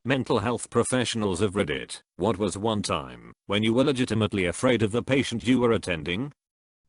Mental health professionals of Reddit, what was one time when you were legitimately afraid of the patient you were attending?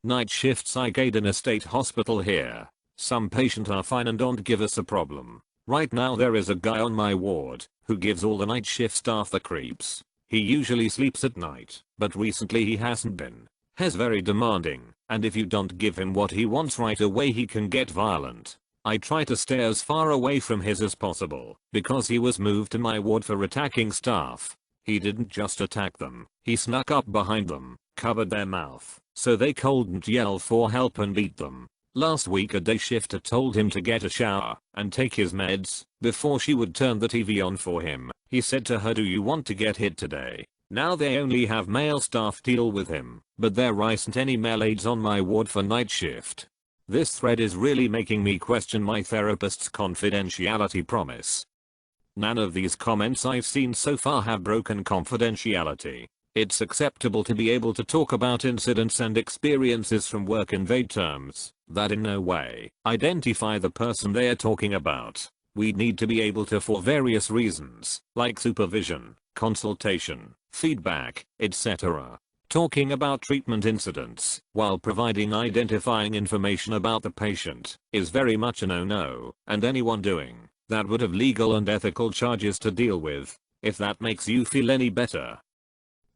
Night shift psych aid in a state hospital here. Some patients are fine and don't give us a problem. Right now there is a guy on my ward who gives all the night shift staff the creeps. He usually sleeps at night, but recently he hasn't been. He's very demanding, and if you don't give him what he wants right away he can get violent. I try to stay as far away from his as possible, because he was moved to my ward for attacking staff. He didn't just attack them, he snuck up behind them, covered their mouth, so they couldn't yell for help and beat them. Last week a day shifter told him to get a shower and take his meds before she would turn the TV on for him. He said to her, "Do you want to get hit today?" Now they only have male staff deal with him, but there isn't any male aides on my ward for night shift. This thread is really making me question my therapist's confidentiality promise. None of these comments I've seen so far have broken confidentiality. It's acceptable to be able to talk about incidents and experiences from work in vague terms that in no way identify the person they are talking about. We need to be able to, for various reasons, like supervision, consultation, feedback, etc. Talking about treatment incidents while providing identifying information about the patient is very much a no-no, and anyone doing that would have legal and ethical charges to deal with, if that makes you feel any better.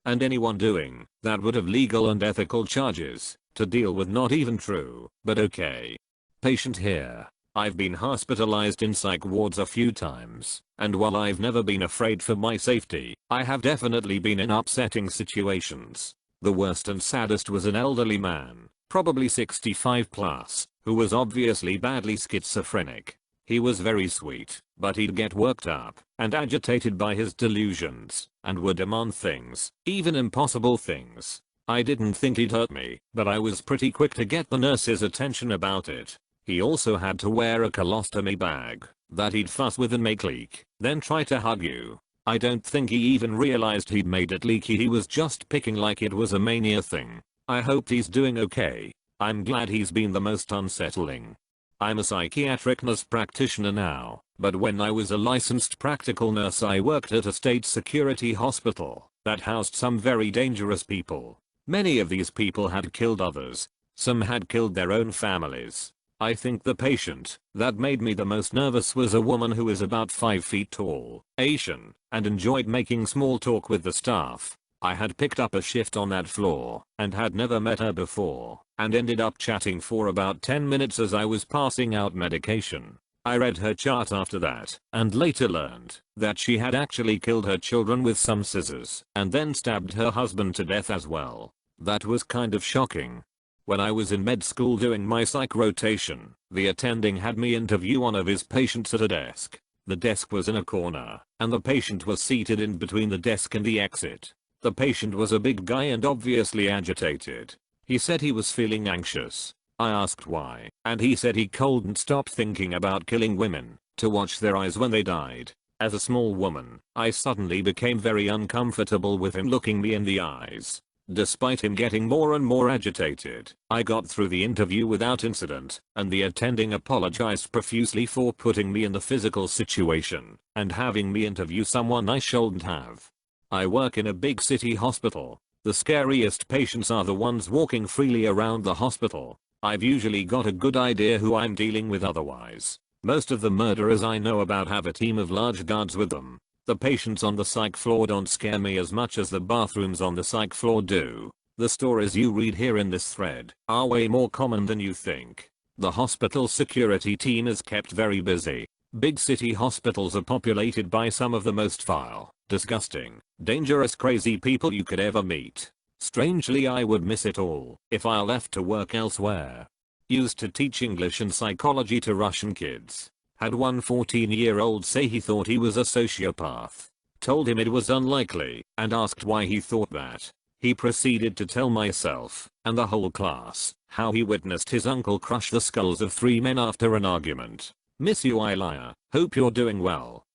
And anyone doing that would have legal and ethical charges to deal with. Not even true, but okay. Patient here. I've been hospitalized in psych wards a few times, and while I've never been afraid for my safety, I have definitely been in upsetting situations. The worst and saddest was an elderly man, probably 65 plus, who was obviously badly schizophrenic. He was very sweet, but he'd get worked up and agitated by his delusions and would demand things, even impossible things. I didn't think he'd hurt me, but I was pretty quick to get the nurse's attention about it. He also had to wear a colostomy bag that he'd fuss with and make leak, then try to hug you. I don't think he even realized he'd made it leaky. He was just picking like it was a mania thing. I hope he's doing okay. I'm glad he's been the most unsettling. I'm a psychiatric nurse practitioner now, but when I was a licensed practical nurse I worked at a state security hospital that housed some very dangerous people. Many of these people had killed others. Some had killed their own families. I think the patient that made me the most nervous was a woman who is about 5 feet tall, Asian, and enjoyed making small talk with the staff. I had picked up a shift on that floor and had never met her before, and ended up chatting for about 10 minutes as I was passing out medication. I read her chart after that, and later learned that she had actually killed her children with some scissors, and then stabbed her husband to death as well. That was kind of shocking. When I was in med school doing my psych rotation, the attending had me interview one of his patients at a desk. The desk was in a corner, and the patient was seated in between the desk and the exit. The patient was a big guy and obviously agitated. He said he was feeling anxious. I asked why, and he said he couldn't stop thinking about killing women, to watch their eyes when they died. As a small woman, I suddenly became very uncomfortable with him looking me in the eyes. Despite him getting more and more agitated, I got through the interview without incident, and the attending apologized profusely for putting me in the physical situation and having me interview someone I shouldn't have. I work in a big city hospital. The scariest patients are the ones walking freely around the hospital. I've usually got a good idea who I'm dealing with otherwise. Most of the murderers I know about have a team of large guards with them. The patients on the psych floor don't scare me as much as the bathrooms on the psych floor do. The stories you read here in this thread are way more common than you think. The hospital security team is kept very busy. Big city hospitals are populated by some of the most vile, disgusting, dangerous, crazy people you could ever meet. Strangely, I would miss it all if I left to work elsewhere. Used to teach English and psychology to Russian kids. Had one 14-year-old say he thought he was a sociopath. Told him it was unlikely and asked why he thought that. He proceeded to tell myself and the whole class how he witnessed his uncle crush the skulls of 3 men after an argument. Miss you, I liar. Hope you're doing well.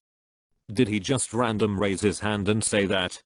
Did he just random raise his hand and say that?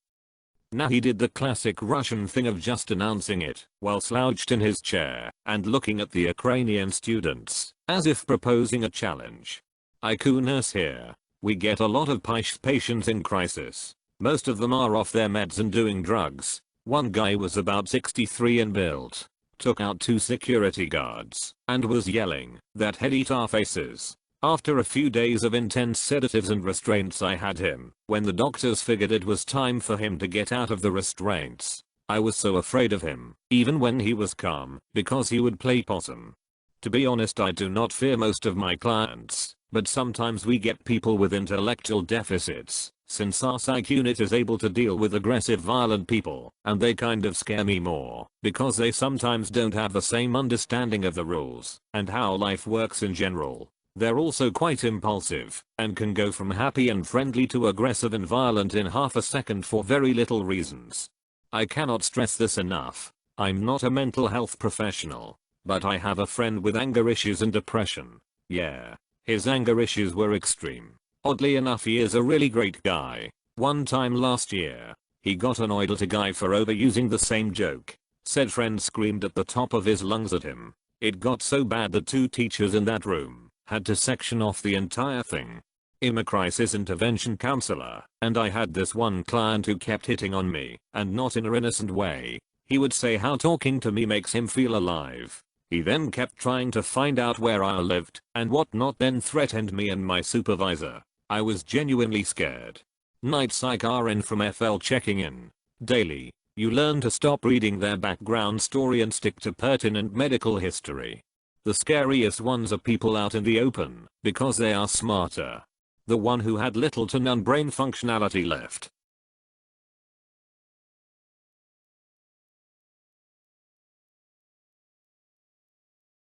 Now he did the classic Russian thing of just announcing it while slouched in his chair and looking at the Ukrainian students as if proposing a challenge. IQ nurse here. We get a lot of patients in crisis. Most of them are off their meds and doing drugs. One guy was about 63 in build. Took out 2 security guards and was yelling that he'd eat our faces. After a few days of intense sedatives and restraints, I had him. When the doctors figured it was time for him to get out of the restraints, I was so afraid of him, even when he was calm, because he would play possum. To be honest, I do not fear most of my clients, but sometimes we get people with intellectual deficits, since our psych unit is able to deal with aggressive violent people, and they kind of scare me more, because they sometimes don't have the same understanding of the rules, and how life works in general. They're also quite impulsive, and can go from happy and friendly to aggressive and violent in half a second for very little reasons. I cannot stress this enough. I'm not a mental health professional, but I have a friend with anger issues and depression. Yeah, his anger issues were extreme. Oddly enough, he is a really great guy. One time last year, he got annoyed at a guy for overusing the same joke. Said friend screamed at the top of his lungs at him. It got so bad that 2 teachers in that room had to section off the entire thing. I'm a crisis intervention counselor, and I had this one client who kept hitting on me, and not in an innocent way. He would say how talking to me makes him feel alive. He then kept trying to find out where I lived and whatnot, then threatened me and my supervisor. I was genuinely scared. Night Psych RN from FL checking in. Daily, you learn to stop reading their background story and stick to pertinent medical history. The scariest ones are people out in the open, because they are smarter. The one who had little to none brain functionality left